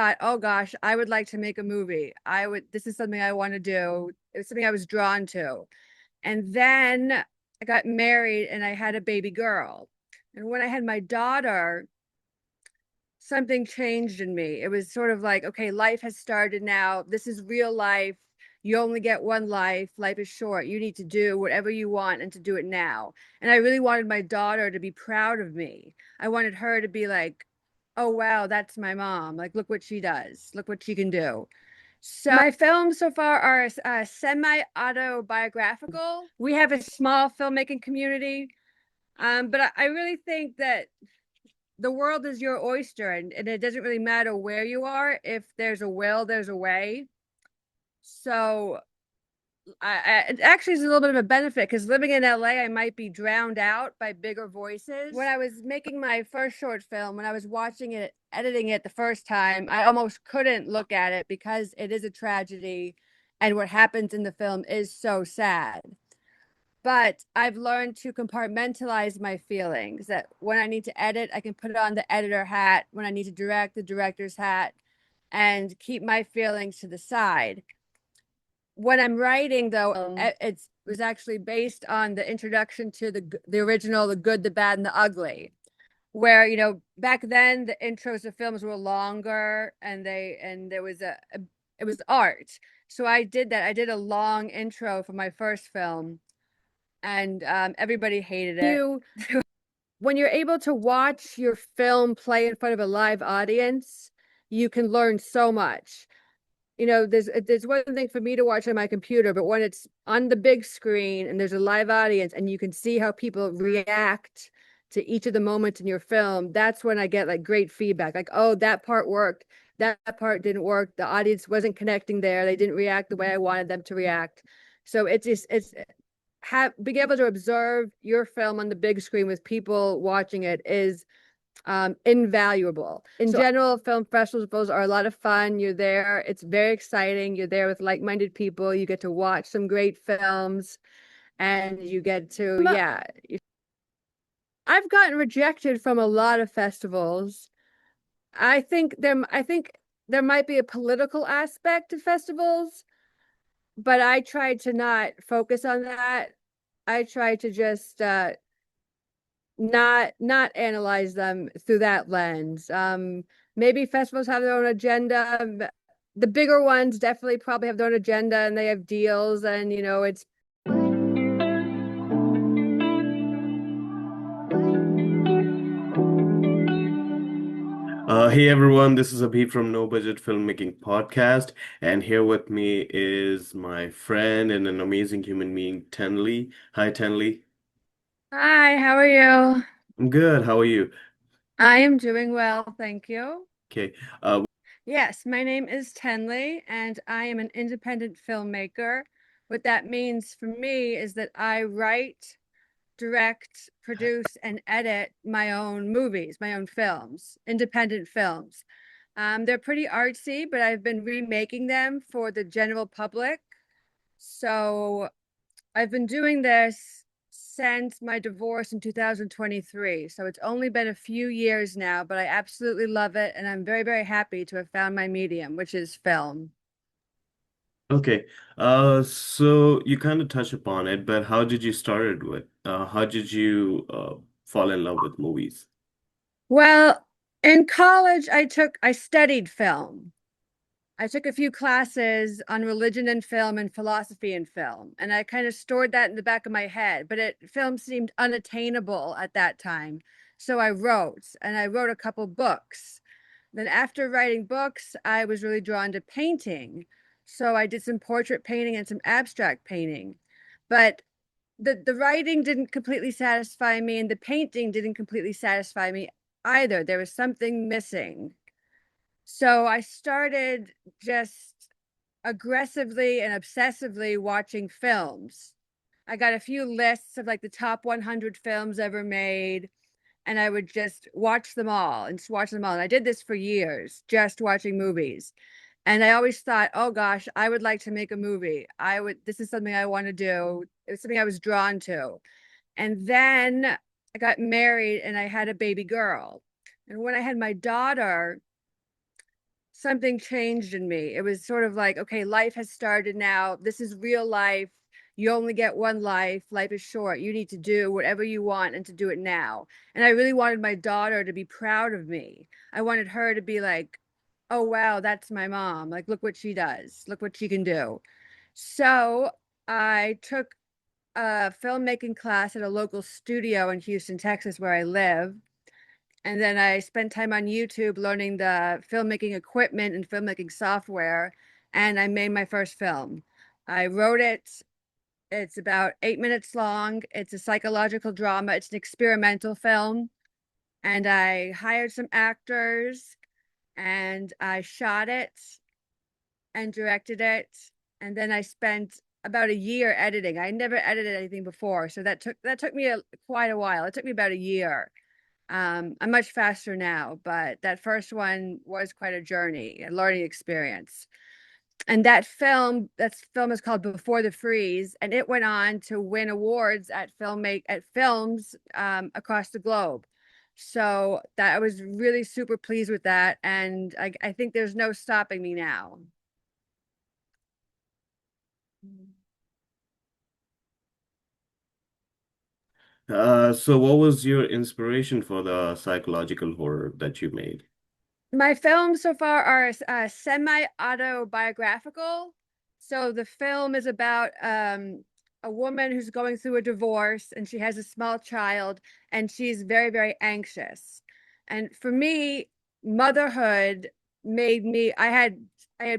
thought, oh gosh, I would like to make a movie. This is something I want to do. It was something I was drawn to. And then I got married and I had a baby girl. And when I had my daughter, something changed in me. It was sort of like, okay, life has started now. This is real life. You only get one life. Life is short. You need to do whatever you want and to do it now. And I really wanted my daughter to be proud of me. I wanted her to be like, oh, wow, that's my mom. Like, look what she does. Look what she can do. So my films so far are semi-autobiographical. We have a small filmmaking community, but I really think that the world is your oyster, and it doesn't really matter where you are. If there's a will, there's a way. So it actually is a little bit of a benefit because living in LA, I might be drowned out by bigger voices. When I was making my first short film, when I was watching it, editing it the first time, I almost couldn't look at it because it is a tragedy and what happens in the film is so sad. But I've learned to compartmentalize my feelings, that when I need to edit, I can put on the editor hat. When I need to direct, the director's hat, and keep my feelings to the side. When I'm writing, though, it was actually based on the introduction to the original, The Good, the Bad, and the Ugly, where, you know, back then the intros of films were longer and there was it was art. So I did that. I did a long intro for my first film, and everybody hated it. When you're able to watch your film play in front of a live audience, you can learn so much. You know, there's one thing for me to watch on my computer, but when it's on the big screen and there's a live audience and you can see how people react to each of the moments in your film, that's when I get like great feedback. Like, oh, that part worked, that part didn't work, the audience wasn't connecting there, they didn't react the way I wanted them to react. So it's being able to observe your film on the big screen with people watching it is invaluable. In general, film festivals are a lot of fun. You're there, it's very exciting. You're there with like-minded people. You get to watch some great films, and you get to, yeah. I've gotten rejected from a lot of festivals. I think there might be a political aspect to festivals, but I try to not focus on that. I try to just not analyze them through that lens. Maybe festivals have their own agenda. The bigger ones definitely probably have their own agenda, and they have deals, and you know, it's Hey everyone, this is Abhi from No-Budget Filmmaking Podcast, and here with me is my friend and an amazing human being, Tenley. Hi, Tenley. hi, how are you? I'm good. How are you? I am doing well, thank you. Okay. Yes, my name is Tenley, and I am an independent filmmaker. What that means for me is that I write, direct, produce, and edit my own movies, my own films, independent films. They're pretty artsy, but I've been remaking them for the general public. So I've been doing this since my divorce in 2023. So it's only been a few years now, but I absolutely love it. And I'm very, very happy to have found my medium, which is film. Okay. So you kind of touched upon it, but how did you start it with? How did you fall in love with movies? Well, in college, I studied film. I took a few classes on religion and film and philosophy and film, and I kind of stored that in the back of my head, but film seemed unattainable at that time. So and I wrote a couple books. Then after writing books, I was really drawn to painting. So I did some portrait painting and some abstract painting. But the writing didn't completely satisfy me, and the painting didn't completely satisfy me either. There was something missing. So I started just aggressively and obsessively watching films. I got a few lists of like the top 100 films ever made, and I would just watch them all and just watch them all. And I did this for years, just watching movies. And I always thought, oh gosh, I would like to make a movie. This is something I want to do. It was something I was drawn to. And then I got married and I had a baby girl. And when I had my daughter, something changed in me. It was sort of like, okay, life has started now. This is real life. You only get one life. Life is short. You need to do whatever you want and to do it now. And I really wanted my daughter to be proud of me. I wanted her to be like, oh, wow, that's my mom. Like, look what she does. Look what she can do. So I took a filmmaking class at a local studio in Houston, Texas, where I live. And then I spent time on YouTube learning the filmmaking equipment and filmmaking software. And I made my first film. I wrote it. It's about 8 minutes long. It's a psychological drama. It's an experimental film. And I hired some actors and I shot it and directed it. And then I spent about a year editing. I never edited anything before, so that took me quite a while. It took me about a year. I'm much faster now, but that first one was quite a journey, a learning experience. And that film is called Before the Freeze, and it went on to win awards at films across the globe. So that I was really super pleased with that, and I think there's no stopping me now. So what was your inspiration for the psychological horror that you made? My films so far are semi-autobiographical. So the film is about a woman who's going through a divorce and she has a small child and she's very, very anxious. And for me, motherhood made me, I had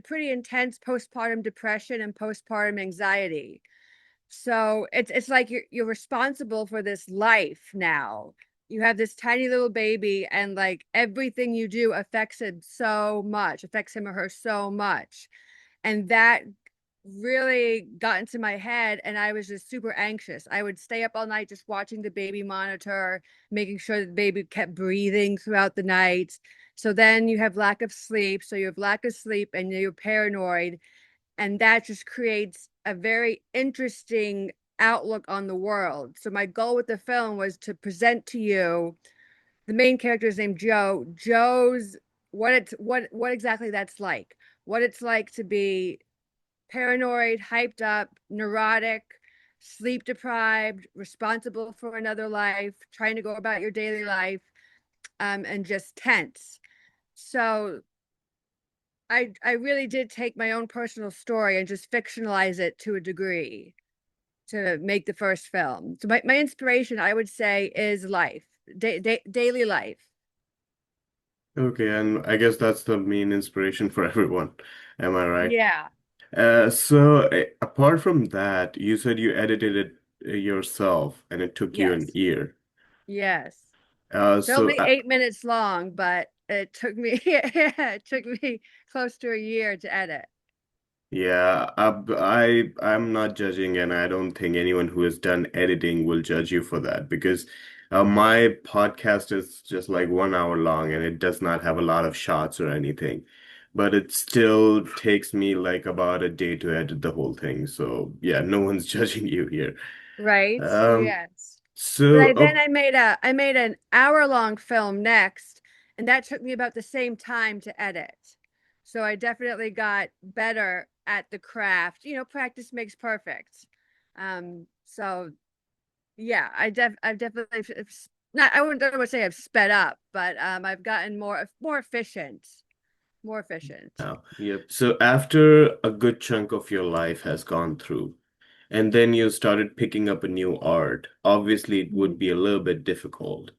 pretty intense postpartum depression and postpartum anxiety. So it's like you're responsible for this life now. You have this tiny little baby, and like everything you do affects him so much, affects him or her so much. And that really got into my head, and I was just super anxious. I would stay up all night just watching the baby monitor, making sure that the baby kept breathing throughout the night. So then you have lack of sleep. So you have lack of sleep and you're paranoid, and that just creates a very interesting outlook on the world. So my goal with the film was to present to you the main character is named Joe. Joe's what exactly that's like. What it's like to be paranoid, hyped up, neurotic, sleep deprived, responsible for another life, trying to go about your daily life, and just tense. So I really did take my own personal story and just fictionalize it to a degree to make the first film. So my inspiration, I would say, is life, daily life. Okay, and I guess that's the main inspiration for everyone. Am I right? Yeah. Apart from that, you said you edited it yourself and it took you an Yes. year. Yes. Uh, It's so only 8 minutes long, but it took me it took me close to a year to edit. Yeah, I'm not judging, and I don't think anyone who has done editing will judge you for that because my podcast is just like 1 hour long, and it does not have a lot of shots or anything, but it still takes me like about a day to edit the whole thing. So yeah, no one's judging you here. Right? Um, Yes. But so I made an hour-long film next, and that took me about the same time to edit. So I definitely got better at the craft. You know, practice makes perfect. So yeah, I've definitely not I wouldn't, I would say I've sped up, but I've gotten more efficient, more efficient. yep. So after a good chunk of your life has gone through, and then you started picking up a new art, obviously it would be a little bit difficult.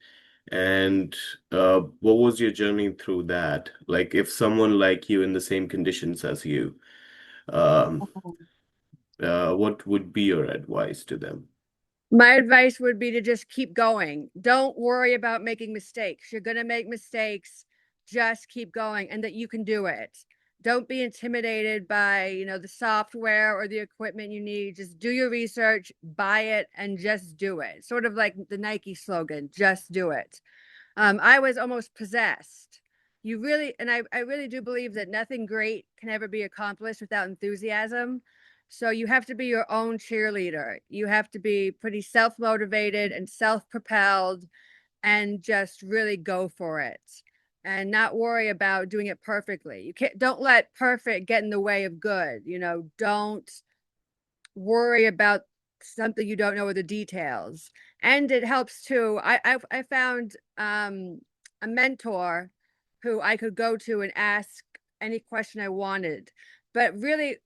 And what was your journey through that? Like, if someone like you in the same conditions as you, um, what would be your advice to them? My advice would be to just keep going. Don't worry about making mistakes. You're going to make mistakes. Just keep going and that you can do it. Don't be intimidated by, the software or the equipment you need. Just do your research, buy it, and just do it. Sort of like the Nike slogan, just do it. I was almost possessed. I really do believe that nothing great can ever be accomplished without enthusiasm. So you have to be your own cheerleader. You have to be pretty self-motivated and self-propelled and just really go for it. and not worry about doing it perfectly. Don't let perfect get in the way of good. Don't worry about something you don't know or the details. And it helps too. I found a mentor who I could go to and ask any question I wanted. But really,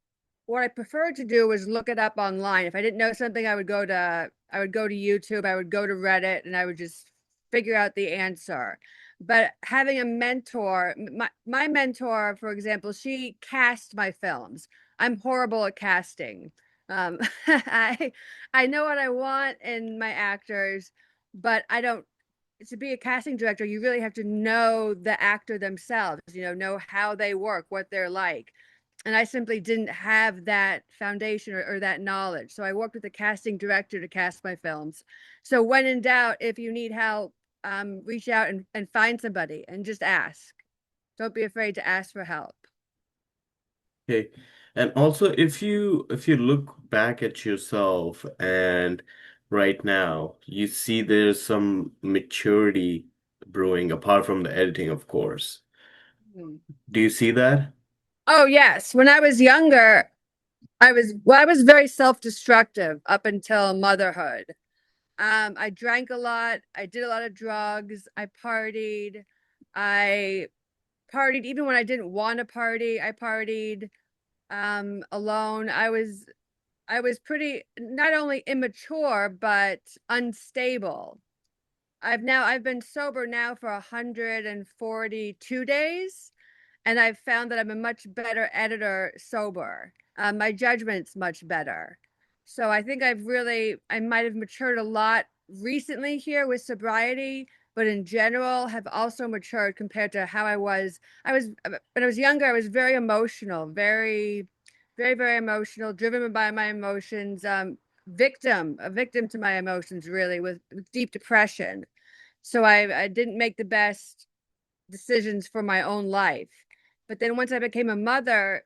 what I preferred to do was look it up online. If I didn't know something, I would go to YouTube, I would go to Reddit, and I would just figure out the answer. But having a mentor, my mentor, for example, she cast my films. I'm horrible at casting. Um, I I know what I want in my actors, but I don't. To be a casting director, you really have to know the actor themselves. Know how they work, what they're like. And I simply didn't have that foundation or that knowledge. So I worked with a casting director to cast my films. So when in doubt, if you need help, reach out and find somebody and just ask. Don't be afraid to ask for help. Okay. And also if you look back at yourself and right now, you see there's some maturity brewing apart from the editing, of course. Hmm. Do you see that? Oh yes, when I was younger, I was very self-destructive up until motherhood. I drank a lot, I did a lot of drugs, I partied even when I didn't want to party. I partied alone. I was pretty not only immature but unstable. I've been sober now for 142 days, and I've found that I'm a much better editor sober. My judgment's much better. So I think I might have matured a lot recently here with sobriety, but in general have also matured compared to how I was. When I was younger, I was very emotional, very, very, very emotional, driven by my emotions, a victim to my emotions, really, with deep depression. So I didn't make the best decisions for my own life. But then once I became a mother,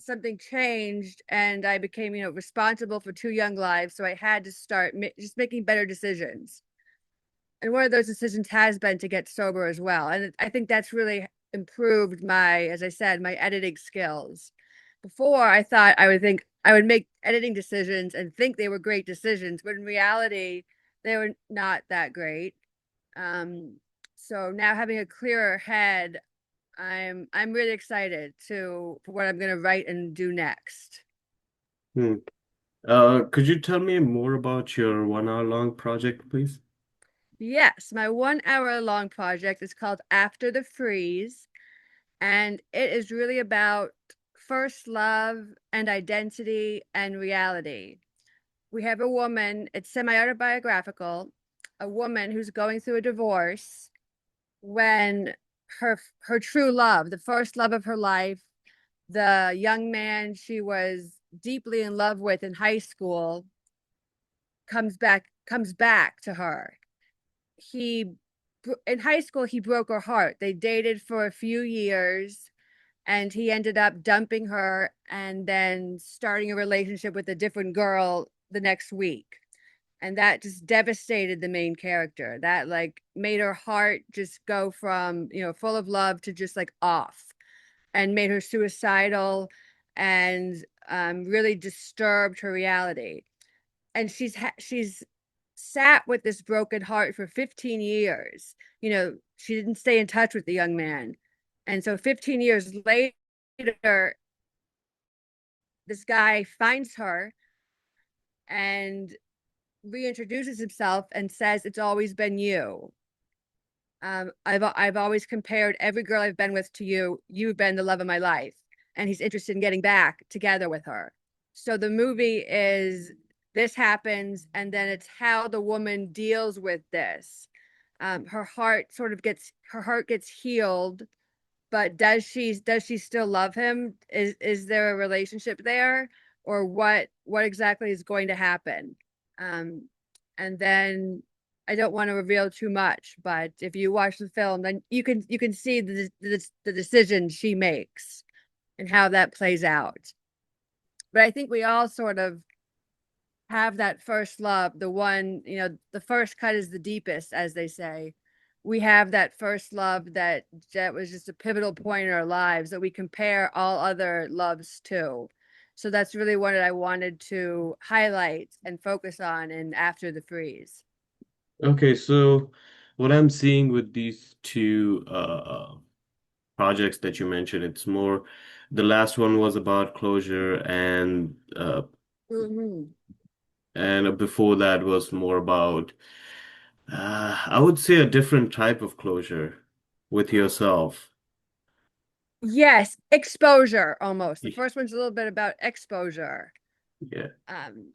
something changed and I became, responsible for two young lives. So I had to start just making better decisions. And one of those decisions has been to get sober as well. And I think that's really improved as I said, my editing skills. Before I thought I would make editing decisions and think they were great decisions, but in reality, they were not that great. Um, so now having a clearer head, I'm really excited for what I'm gonna write and do next. Hmm. Could you tell me more about your 1 hour long project, please? Yes, my 1 hour long project is called After the Freeze, and it is really about first love and identity and reality. We have a woman, it's semi-autobiographical, a woman who's going through a divorce when her true love, the first love of her life, the young man she was deeply in love with in high school comes back to her. He In high school he broke her heart. They dated for a few years and he ended up dumping her and then starting a relationship with a different girl the next week. And that just devastated the main character. That like made her heart just go from, full of love to just like off, and made her suicidal, and really disturbed her reality. And she's sat with this broken heart for 15 years. She didn't stay in touch with the young man. And so 15 years later, this guy finds her and reintroduces himself and says, "It's always been you. I've always compared every girl I've been with to you. You've been the love of my life." And he's interested in getting back together with her. So the movie is this happens, and then it's how the woman deals with this. Her heart gets healed, but does she still love him? Is there a relationship there, or what exactly is going to happen? Um, and then I don't want to reveal too much, but if you watch the film, then you can see the decision she makes and how that plays out. But I think we all sort of have that first love, the one, the first cut is the deepest, as they say. we have that first love that was just a pivotal point in our lives that we compare all other loves to. So that's really what I wanted to highlight and focus on in After the Freeze. Okay, so what I'm seeing with these two projects that you mentioned, it's more the last one was about closure Mhm. and before that was more about I would say a different type of closure with yourself. Yes, exposure almost. The Y- first one's a little bit about exposure. Yeah. Um,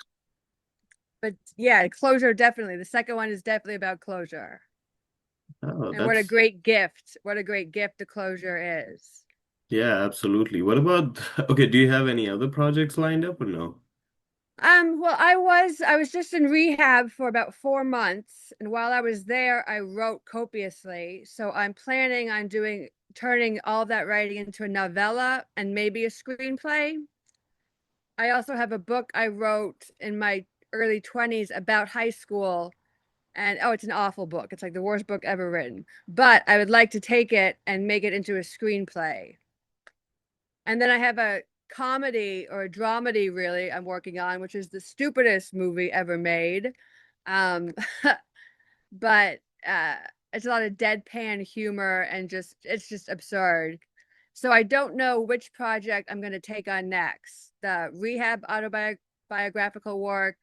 but yeah, closure definitely. The second one is definitely about closure. Oh, And what a that's great gift. What a great gift the closure is. yeah, absolutely. What about okay, do you have any other projects lined up or no? Well, I was just in rehab for about 4 months, and while I was there, I wrote copiously. So I'm planning on turning all of that writing into a novella and maybe a screenplay. I also have a book I wrote in my early 20s about high school, and oh, it's an awful book. It's like the worst book ever written. But I would like to take it and make it into a screenplay. And then I have a comedy or a dramedy, really, I'm working on, which is the stupidest movie ever made. Um, but it's a lot of deadpan humor and it's just absurd. So I don't know which project I'm going to take on next. The rehab autobiographical work,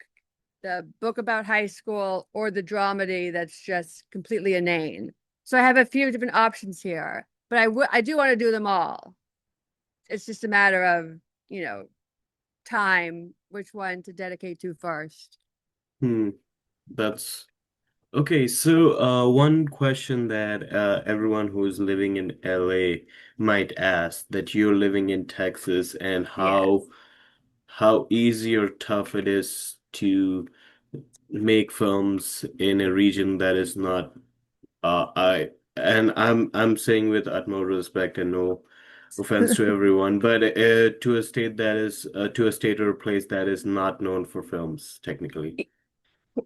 the book about high school, or the dramedy that's just completely inane. So I have a few different options here, but I do want to do them all. It's just a matter of, you know, time, which one to dedicate to first. Hmm, that's okay. So, one question that everyone who is living in LA might ask that you're living in Texas and Yes. how easy or tough it is to make films in a region that is not I and I'm saying with utmost respect and no offense to everyone, but to a state that is to a state or a place that is not known for films, technically.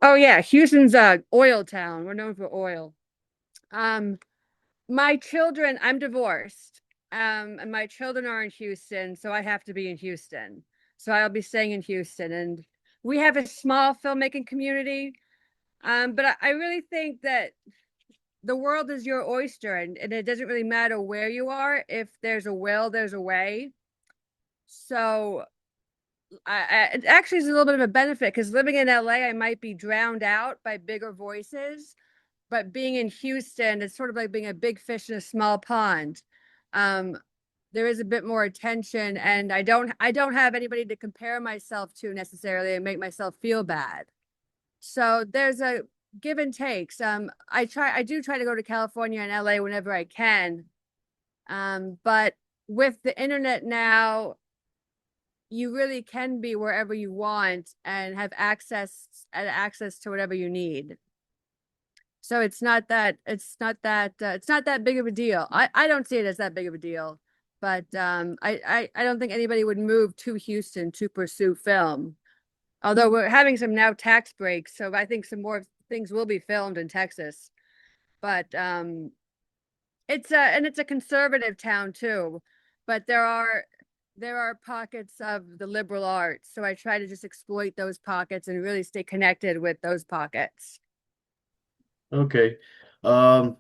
Oh yeah, Houston's a oil town. We're known for oil. Um, my children, I'm divorced. And my children are in Houston, so I have to be in Houston. So I'll be staying in Houston, and we have a small filmmaking community. But I really think that the world is your oyster, and it doesn't really matter where you are. If there's a will, there's a way. So it actually is a little bit of a benefit because living in LA, I might be drowned out by bigger voices, but being in Houston, it's sort of like being a big fish in a small pond. Um, there is a bit more attention, and I don't have anybody to compare myself to necessarily and make myself feel bad. So there's a give and takes. I do try to go to California and LA whenever I can. But with the internet now, you really can be wherever you want and have access to whatever you need. So it's not that big of a deal. I don't see it as that big of a deal, but I don't think anybody would move to Houston to pursue film. Although we're having some now tax breaks, so I think some more things will be filmed in Texas. But it's a conservative town too, but there are pockets of the liberal arts, so I try to just exploit those pockets and really stay connected with those pockets. Okay. And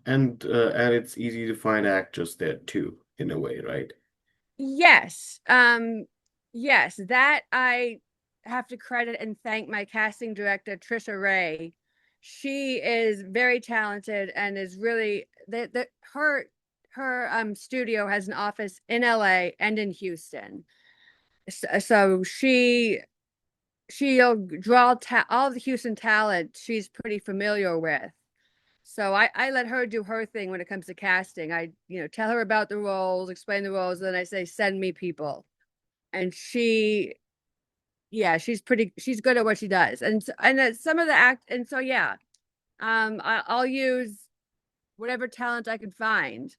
it's easy to find actors there too, in a way, right? Yes. Yes, that I have to credit and thank my casting director, Trisha Ray. She is very talented and is really her studio has an office in LA and in Houston. So she'll draw all the Houston talent she's pretty familiar with. So I let her do her thing when it comes to casting. I, tell her about the roles, explain the roles, and then I say, send me people. And yeah, she's good at what she does. And some of the and so yeah, I'll use whatever talent I can find.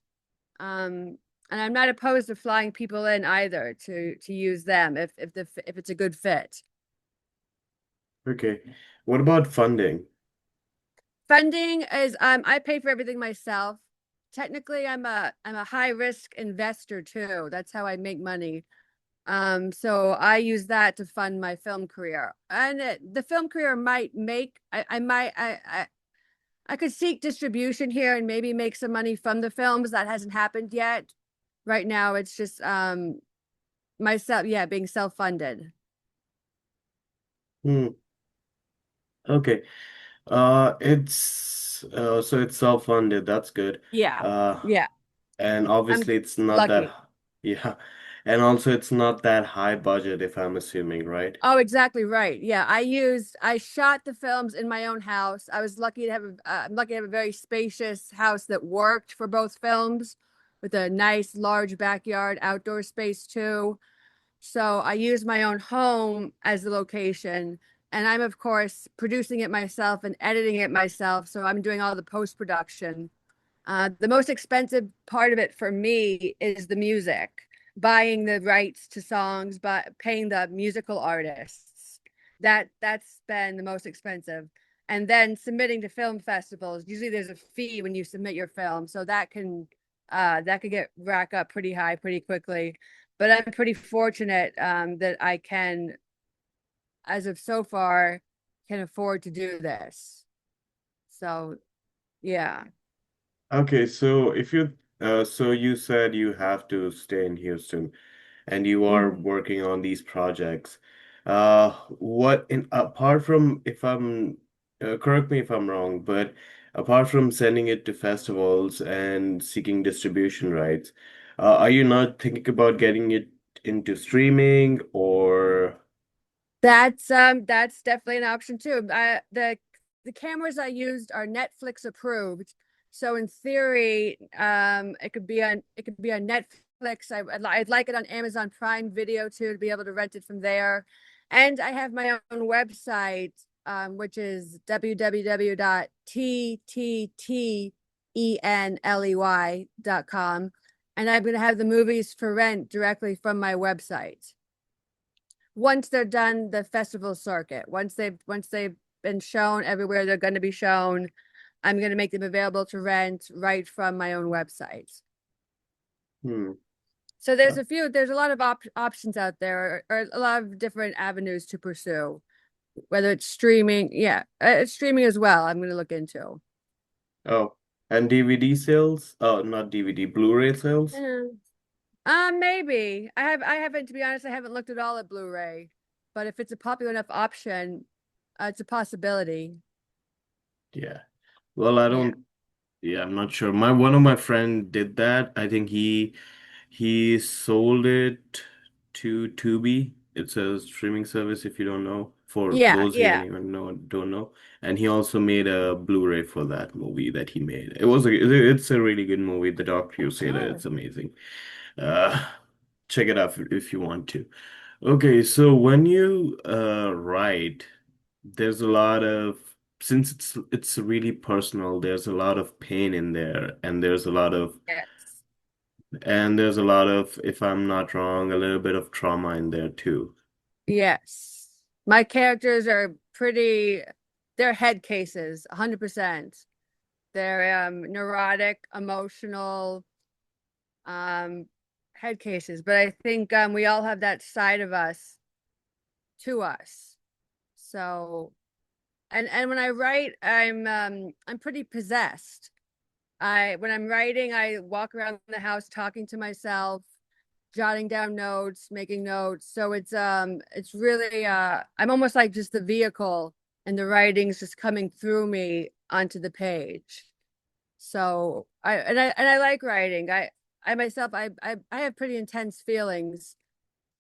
Um, and I'm not opposed to flying people in either to use them if it's a good fit. Okay. What about funding? Funding is I pay for everything myself. Technically, I'm a high risk investor too. That's how I make money. So I use that to fund my film career. And the film career might make I might I could seek distribution here and maybe make some money from the films. That hasn't happened yet. Right now it's just myself, yeah, being self-funded. Hmm. Okay. So it's self-funded. That's good. Yeah. Uh, Yeah. and I'm obviously it's not that, lucky. yeah. And also it's not that high budget, if I'm assuming, right? Oh, exactly right. Yeah, I shot the films in my own house. I was lucky to have I'm lucky to have a very spacious house that worked for both films with a nice large backyard, outdoor space too. So I used my own home as the location, and I'm of course producing it myself and editing it myself. So I'm doing all the post-production. The most expensive part of it for me is the music, buying the rights to songs, but paying the musical artists. That's been the most expensive. And then submitting to film festivals. Usually there's a fee when you submit your film, so that could get rack up pretty high pretty quickly. But I'm pretty fortunate that I can, as of so far, can afford to do this. So yeah. Okay, so so you said you have to stay in Houston and you are Mhm. working on these projects. What in apart from if I'm correct me if I'm wrong, but apart from sending it to festivals and seeking distribution rights, are you not thinking about getting it into streaming or That's definitely an option too. The cameras I used are Netflix approved. So in theory, it could be on Netflix. I'd like it on Amazon Prime Video too to be able to rent it from there. And I have my own website, which is www.ttttenley.com. And I'm going to have the movies for rent directly from my website once they're done the festival circuit. Once they've been shown everywhere they're going to be shown, I'm going to make them available to rent right from my own website. hmm. So there's a lot of options out there, or a lot of different avenues to pursue, whether it's streaming. Yeah, it's streaming as well. I'm going to look into. Oh, and DVD sales? Oh, not DVD, Blu-ray sales? Yeah. Maybe I haven't, to be honest, I haven't looked at all at Blu-ray, but if it's a popular enough option, it's a possibility. Yeah. Well, I Yeah. don't Yeah, I'm not sure. My one of my friend did that. I think he sold it to Tubi. It's a streaming service if you don't know. For Yeah, those who yeah. don't know. And he also made a Blu-ray for that movie that he made. It's a really good movie. The Dark Crusader. Oh. It's amazing. Uh check it out if you want to. Okay, so when you write, there's a lot of since it's really personal, there's a lot of pain in there, Yes. and there's a lot of, if I'm not wrong, a little bit of trauma in there too. Yes. My characters are they're head cases, 100%. They're neurotic, emotional, um, head cases. But I think we all have that side of us to us. So, and when I write, I'm pretty possessed. When I'm writing, I walk around the house talking to myself, jotting down notes, making notes. So it's really I'm almost like just the vehicle and the writing's just coming through me onto the page. So I like writing. I myself I have pretty intense feelings,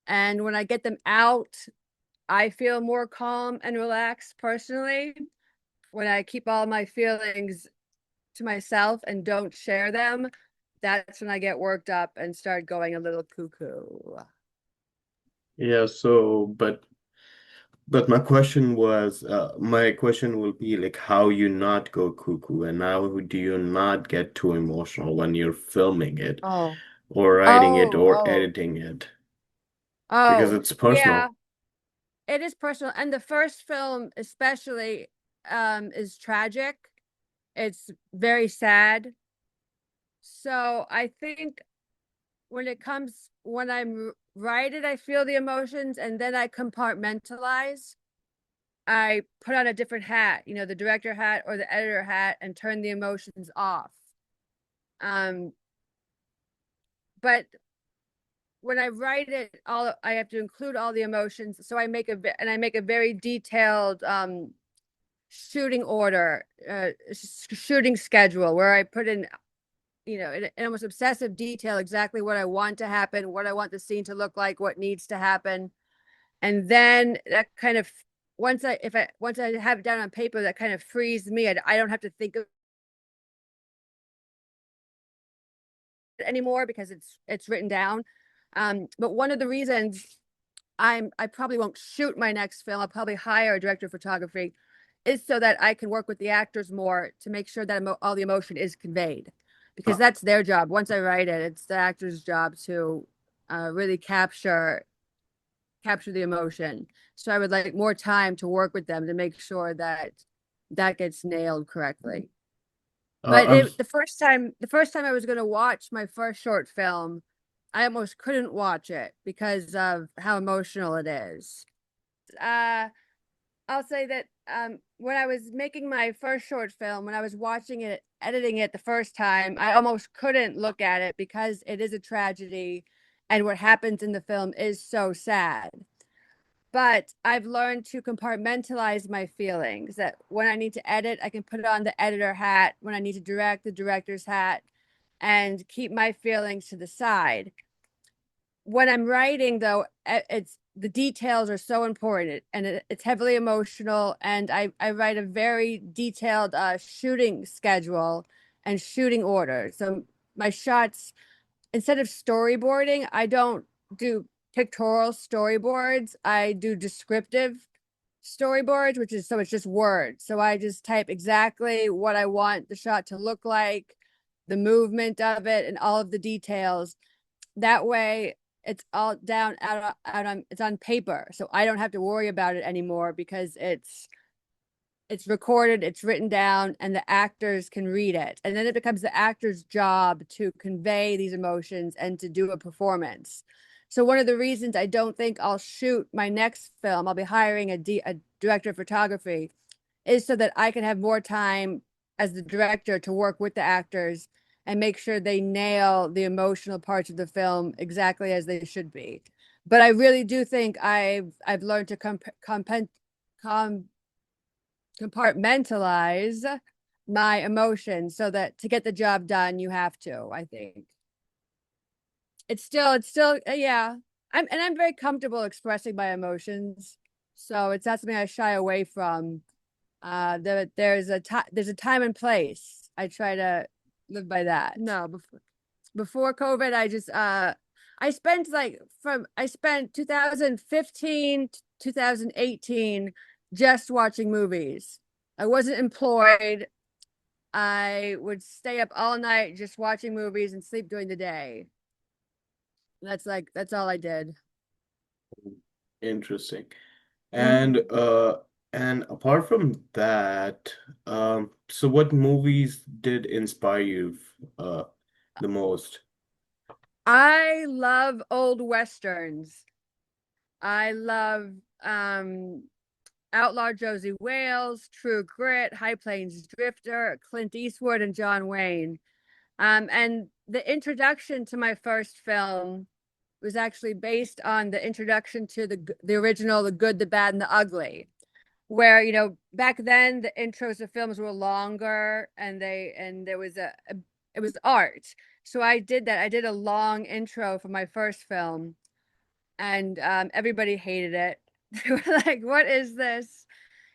and when I get them out, I feel more calm and relaxed personally. When I keep all my feelings to myself and don't share them, that's when I get worked up and start going a little cuckoo. Yeah, so but my question will be like how you not go cuckoo and how do you not get too emotional when you're filming it Oh, or writing it oh, or oh, editing it because oh, it's yeah, personal. it is personal. And the first film, especially, is tragic. It's very sad. So I think when I'm writing, I feel the emotions and then I compartmentalize. I put on a different hat, the director hat or the editor hat, and turn the emotions off. Um, but when I write it, all I have to include all the emotions. So I make a very detailed shooting order, shooting schedule where I put in, in almost obsessive detail exactly what I want to happen, what I want the scene to look like, what needs to happen, and then that kind of once I have it down on paper, that kind of frees me. I don't have to think of it anymore because it's written down. But one of the reasons I probably won't shoot my next film, I'll probably hire a director of photography, is so that I can work with the actors more to make sure that all the emotion is conveyed, because Uh, that's their job. Once I write it, it's the actor's job to really capture the emotion. So I would like more time to work with them to make sure that that gets nailed correctly. But I'm the first time I was going to watch my first short film, I almost couldn't watch it because of how emotional it is. Uh, I'll say that when I was making my first short film, when I was watching it, editing it the first time, I almost couldn't look at it because it is a tragedy, and what happens in the film is so sad. But I've learned to compartmentalize my feelings, that when I need to edit, I can put on the editor hat. When I need to direct, the director's hat, and keep my feelings to the side. When I'm writing, though, it's the details are so important, and it's heavily emotional. And I write a very detailed shooting schedule and shooting order. So my shots, instead of storyboarding, I don't do pictorial storyboards. I do descriptive storyboards, which is so it's just words. So I just type exactly what I want the shot to look like, the movement of it, and all of the details. That way, it's all down out on it's on paper, so I don't have to worry about it anymore because it's recorded, it's written down, and the actors can read it. And then it becomes the actor's job to convey these emotions and to do a performance. So one of the reasons I don't think I'll shoot my next film, I'll be hiring a director of photography, is so that I can have more time as the director to work with the actors and make sure they nail the emotional parts of the film exactly as they should be. But I really do think I've learned to com compartmentalize my emotions so that to get the job done, you have to, I think. It's still, yeah. I'm very comfortable expressing my emotions. So it's not something I shy away from. There's a time and place. I try to live by that. No, before COVID, I spent 2015 to 2018 just watching movies. I wasn't employed. I would stay up all night just watching movies and sleep during the day. That's all I did. interesting. Mhm. And apart from that, so what movies did inspire you the most? I love old westerns. I love um Outlaw Josie Wales, True Grit, High Plains Drifter, Clint Eastwood, and John Wayne. And the introduction to my first film was actually based on the introduction to the original The Good, the Bad, and the Ugly, where back then the intros of films were longer, and there was it was art. So I did that. I did a long intro for my first film, and everybody hated it. They were like, "What is this?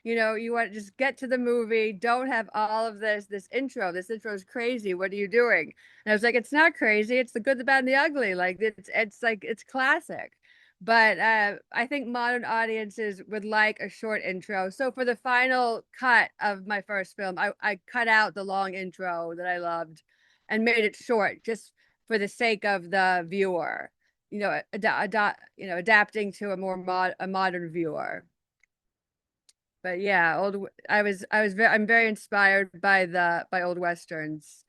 You want to just get to the movie, don't have all of this intro. This intro is crazy. What are you doing?" And I was like, "It's not crazy. It's the good, the bad, and the ugly. Like it's classic." But I think modern audiences would like a short intro. So for the final cut of my first film, I cut out the long intro that I loved and made it short, just for the sake of the viewer. Adapting to a more modern viewer. But yeah, I'm very inspired by old westerns.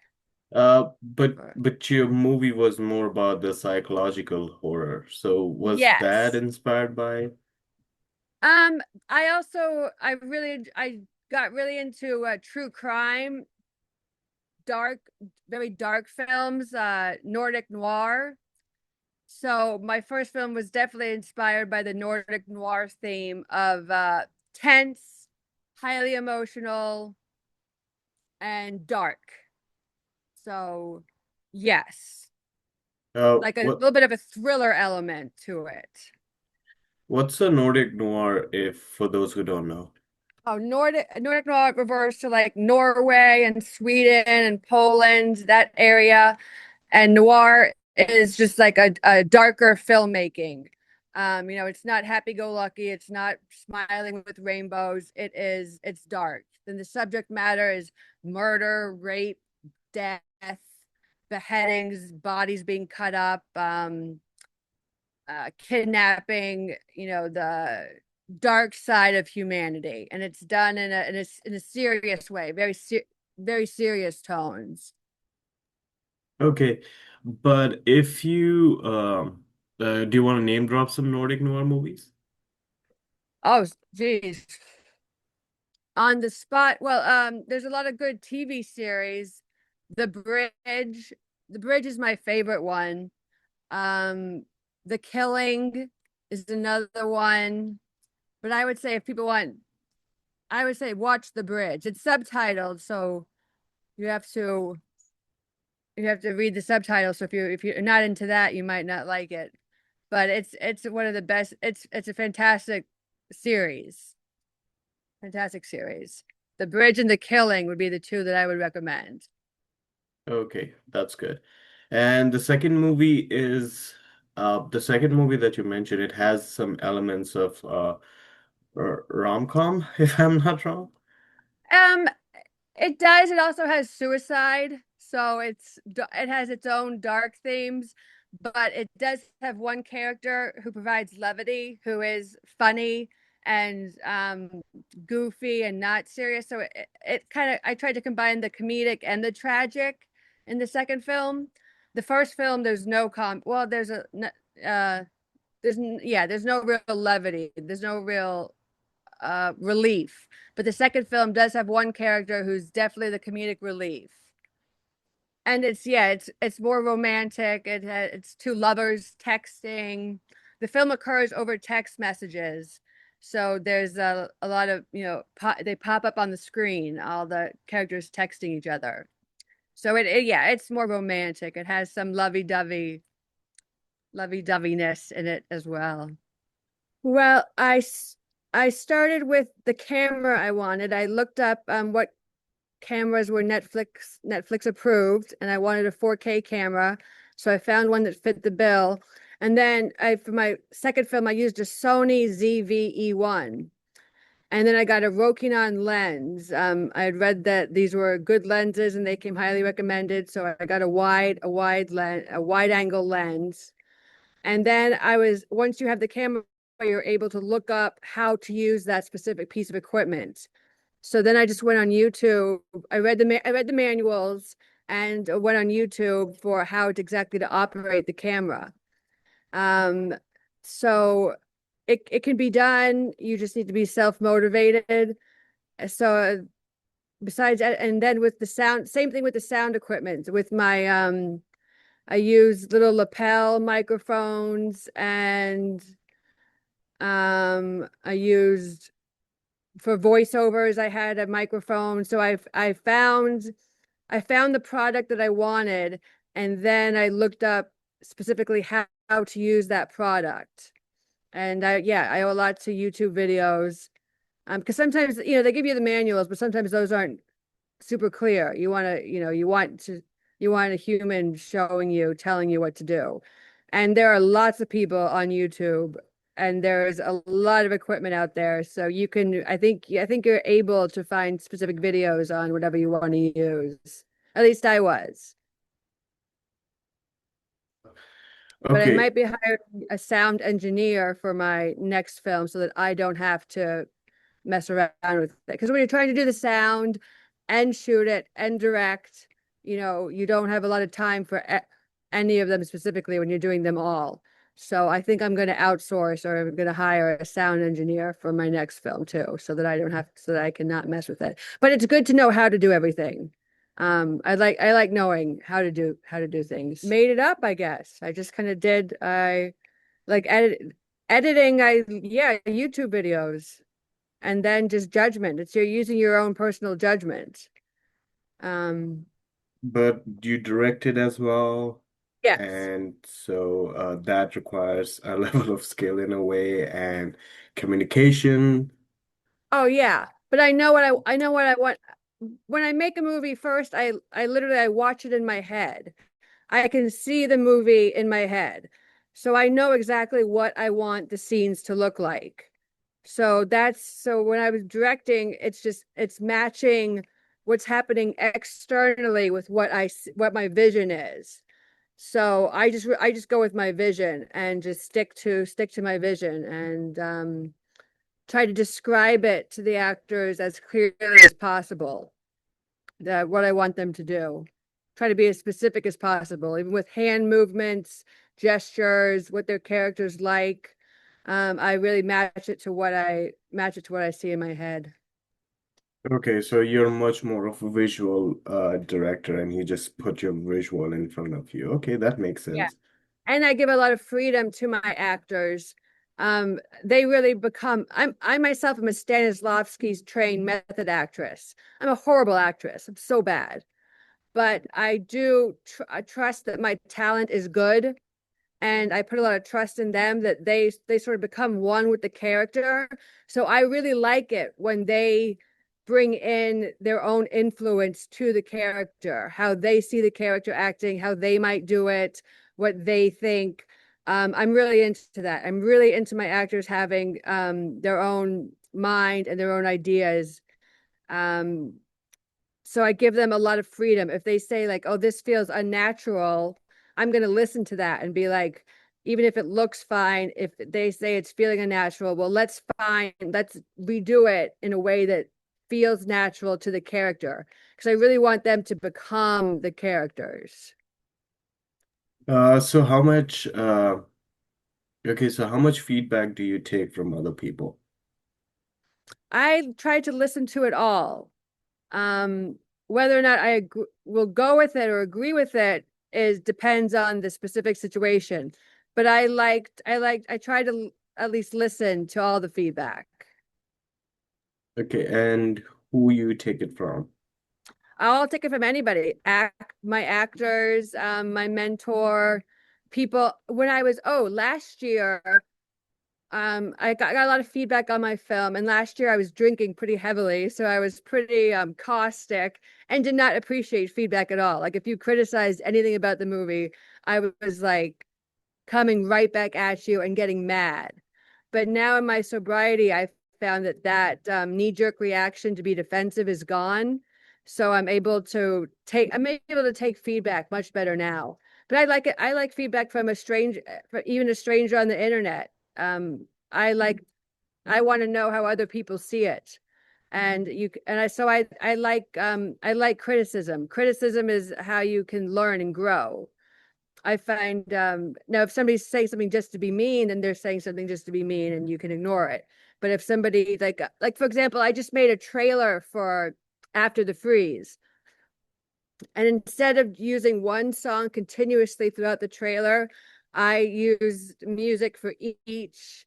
But your movie was more about the psychological horror. So was that Yes. inspired by? Um, I got really into true crime, dark, very dark films, Nordic noir. So my first film was definitely inspired by the Nordic noir theme of tense, highly emotional, and dark. So yes, like a What little bit of a thriller element to it. what's a Nordic noir if for those who don't know? Oh, Nordic noir refers to like Norway and Sweden and Poland, that area. And noir is just like a darker filmmaking. It's not happy-go-lucky, it's not smiling with rainbows. It's dark. Then the subject matter is murder, rape, death, beheadings, bodies being cut up, kidnapping, the dark side of humanity. And it's done in a serious way, very serious tones. Okay, but if you do you want to name drop some Nordic noir movies? Oh, geez. On the spot, well, there's a lot of good TV series. The Bridge, The Bridge is my favorite one. Um, The Killing is another one. But I would say if people want, I would say watch The Bridge. It's subtitled, so you have to you have to read the subtitles. So if you're not into that, you might not like it. But it's one of the best. It's a fantastic series. Fantastic series. The Bridge and The Killing would be the two that I would recommend. Okay, that's good. And the second movie that you mentioned, it has some elements of rom-com, if I'm not wrong. Um, it does. It also has suicide, so it has its own dark themes, but it does have one character who provides levity, who is funny and goofy and not serious. So it kind of I tried to combine the comedic and the tragic in the second film. The first film, there's no com. Well, uh, there's no real levity. There's no real relief. But the second film does have one character who's definitely the comedic relief. And it's more romantic. It's two lovers texting. The film occurs over text messages. So there's a lot of, they pop up on the screen, all the characters texting each other. So yeah, it's more romantic. It has some lovey-doveyness in it as well. Well, I started with the camera I wanted. I looked up what cameras were Netflix approved, and I wanted a 4K camera. So I found one that fit the bill. And then for my second film, I used a Sony ZV-E1. And then I got a Rokinon lens. I had read that these were good lenses and they came highly recommended. So I got a wide angle lens. And then once you have the camera, you're able to look up how to use that specific piece of equipment. So then I just went on YouTube. I read the manuals and went on YouTube for how exactly to operate the camera. Um, so it can be done. You just need to be self-motivated. So besides, and then with the sound, same thing with the sound equipment. With my I use little lapel microphones, and I used for voiceovers. I had a microphone, so I found the product that I wanted, and then I looked up specifically how to use that product. And I owe a lot to YouTube videos. Because sometimes, they give you the manuals, but sometimes those aren't super clear. You want a human showing you, telling you what to do. And there are lots of people on YouTube, and there's a lot of equipment out there. So I think you're able to find specific videos on whatever you want to use. At least I was. But I Okay, might be hiring a sound engineer for my next film so that I don't have to mess around with it. Because when you're trying to do the sound and shoot it and direct, you don't have a lot of time for any of them specifically when you're doing them all. So I think I'm going to outsource, or I'm going to hire a sound engineer for my next film too, so that I cannot mess with it. But it's good to know how to do everything. I like knowing how to do things. Made it up, I guess. I just kind of did. I like editing. Yeah, YouTube videos, and then just judgment. It's you're using your own personal judgment. Um, But you directed as well, yes. and so that requires a level of skill in a way and communication. Oh yeah, but I know what I want. When I make a movie first, I literally I watch it in my head. I can see the movie in my head. So I know exactly what I want the scenes to look like. So when I was directing, it's matching what's happening externally with what my vision is. So I just go with my vision and just stick to my vision, and try to describe it to the actors as clearly as possible, that what I want them to do. Try to be as specific as possible, even with hand movements, gestures, what their characters like. I really match it to what I see in my head. Okay, so you're much more of a visual director and you just put your visual in front of you. Okay, that makes Yeah. sense. And I give a lot of freedom to my actors. They really become I myself am a Stanislavski's trained method actress. I'm a horrible actress. I'm so bad. But I do trust that my talent is good, and I put a lot of trust in them that they sort of become one with the character. So I really like it when they bring in their own influence to the character, how they see the character acting, how they might do it, what they think. I'm really into that. I'm really into my actors having their own mind and their own ideas. Um, so I give them a lot of freedom. If they say like, "Oh, this feels unnatural," I'm going to listen to that and be like, even if it looks fine, if they say it's feeling unnatural, well, let's redo it in a way that feels natural to the character, because I really want them to become the characters. So how much feedback do you take from other people? I try to listen to it all. Um, Whether or not will go with it or agree with it is depends on the specific situation. But I try to at least listen to all the feedback. Okay, and who you take it from? I'll take it from anybody. My actors, my mentor, people. When I was last year, I got a lot of feedback on my film, and last year I was drinking pretty heavily, so I was pretty caustic and did not appreciate feedback at all. Like if you criticized anything about the movie, I was like coming right back at you and getting mad. But now in my sobriety, I found that knee-jerk reaction to be defensive is gone. So I'm able to take feedback much better now. But I like it. I like feedback from even a stranger on the internet. I like, I want to know how other people see it. And I like criticism. Criticism is how you can learn and grow. I find now if somebody's saying something just to be mean, then they're saying something just to be mean and you can ignore it. But if somebody like for example, I just made a trailer for After the Freeze. And instead of using one song continuously throughout the trailer, I used music for each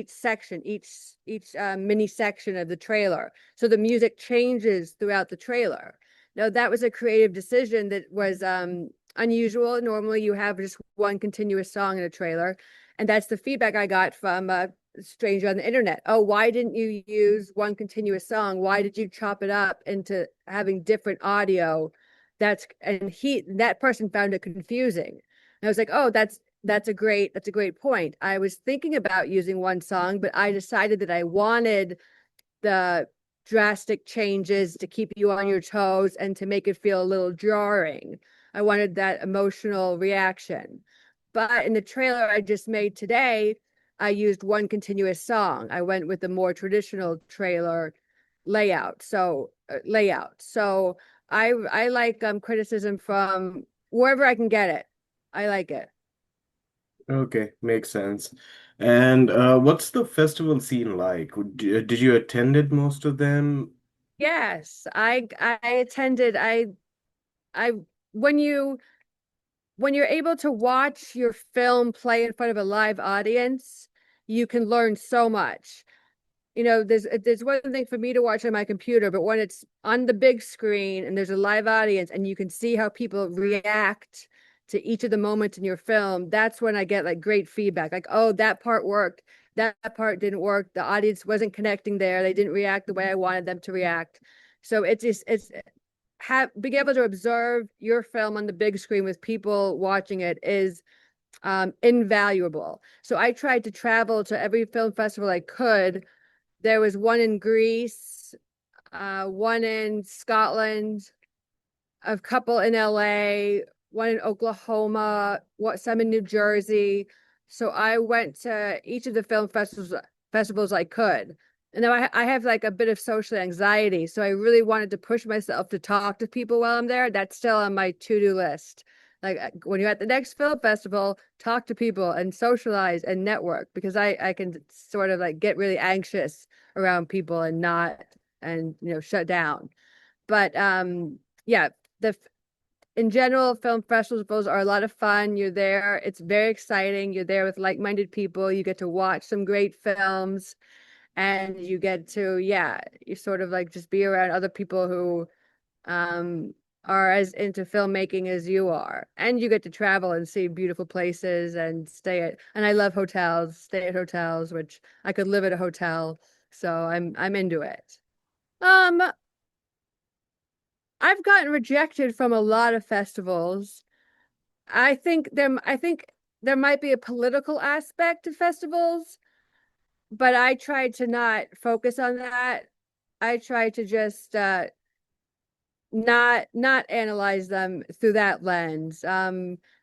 section, each mini section of the trailer. So the music changes throughout the trailer. Now that was a creative decision that was unusual. Normally you have just one continuous song in a trailer. And that's the feedback I got from a stranger on the internet. Oh, why didn't you use one continuous song? Why did you chop it up into having different audio? That person found it confusing. And I was like, oh, that's a great point. I was thinking about using one song, but I decided that I wanted the drastic changes to keep you on your toes and to make it feel a little jarring. I wanted that emotional reaction. But in the trailer I just made today, I used one continuous song. I went with the more traditional trailer layout. So I like criticism from wherever I can get it. I like it. Okay, makes sense. And what's the festival scene like? Did you attended most of them? Yes, I attended. I when you when you're able to watch your film play in front of a live audience, you can learn so much. There's one thing for me to watch on my computer, but when it's on the big screen and there's a live audience and you can see how people react to each of the moments in your film, that's when I get like great feedback. Like, oh, that part worked, that part didn't work, the audience wasn't connecting there, they didn't react the way I wanted them to react. So it's being able to observe your film on the big screen with people watching it is invaluable. So I tried to travel to every film festival I could. There was one in Greece, one in Scotland, a couple in LA, one in Oklahoma, some in New Jersey. So I went to each of the film festivals I could. And now I have like a bit of social anxiety, so I really wanted to push myself to talk to people while I'm there. That's still on my to-do list. Like when you're at the next film festival, talk to people and socialize and network, because I can sort of like get really anxious around people and not and shut down. But yeah, the in general, film festivals are a lot of fun. You're there, it's very exciting. You're there with like-minded people. You get to watch some great films, and you get to, yeah, you sort of like just be around other people who um are as into filmmaking as you are. And you get to travel and see beautiful places and and I love hotels, stay at hotels, which I could live at a hotel. So I'm into it. Um, I've gotten rejected from a lot of festivals. I think there might be a political aspect to festivals, but I try to not focus on that. I try to just not analyze them through that lens.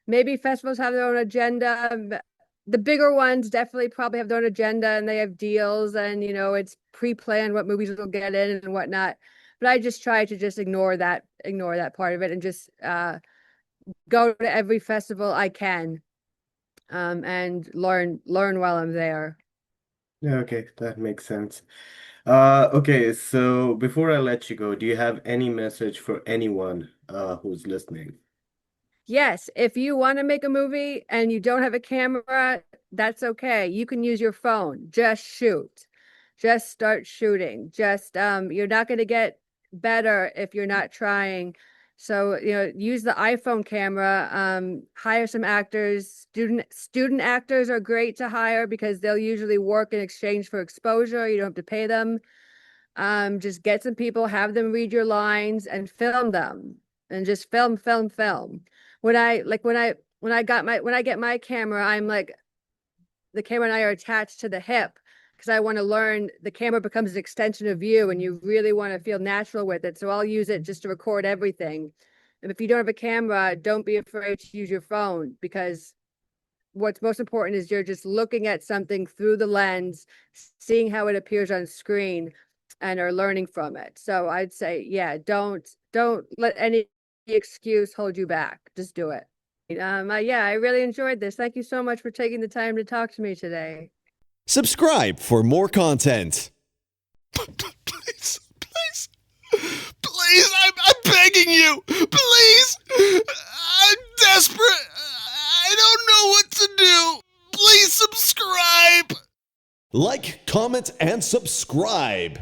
Maybe festivals have their own agenda. The bigger ones definitely probably have their own agenda, and they have deals, and it's pre-planned what movies will get in and whatnot. But I just try to just ignore that part of it, and just go to every festival I can, and learn while I'm there. Yeah, okay, that makes sense. Okay, so before I let you go, do you have any message for anyone who's listening? Yes, if you want to make a movie and you don't have a camera, that's okay. You can use your phone. Just shoot. Just start shooting. Just you're not going to get better if you're not trying. So, use the iPhone camera, hire some actors. Student actors are great to hire because they'll usually work in exchange for exposure. You don't have to pay them. Just get some people, have them read your lines and film them, and just film. When I get my camera, I'm like, the camera and I are attached to the hip because I want to learn. The camera becomes an extension of you, and you really want to feel natural with it. So I'll use it just to record everything. And if you don't have a camera, don't be afraid to use your phone, because what's most important is you're just looking at something through the lens, seeing how it appears on screen, and are learning from it. So I'd say, yeah, don't let any excuse hold you back. Just do it. Yeah, I really enjoyed this. Thank you so much for taking the time to talk to me today. Subscribe for more content. Please, please, please, I'm begging you. Please, I'm desperate. I don't know what to do. Please subscribe. Like, comment, and subscribe.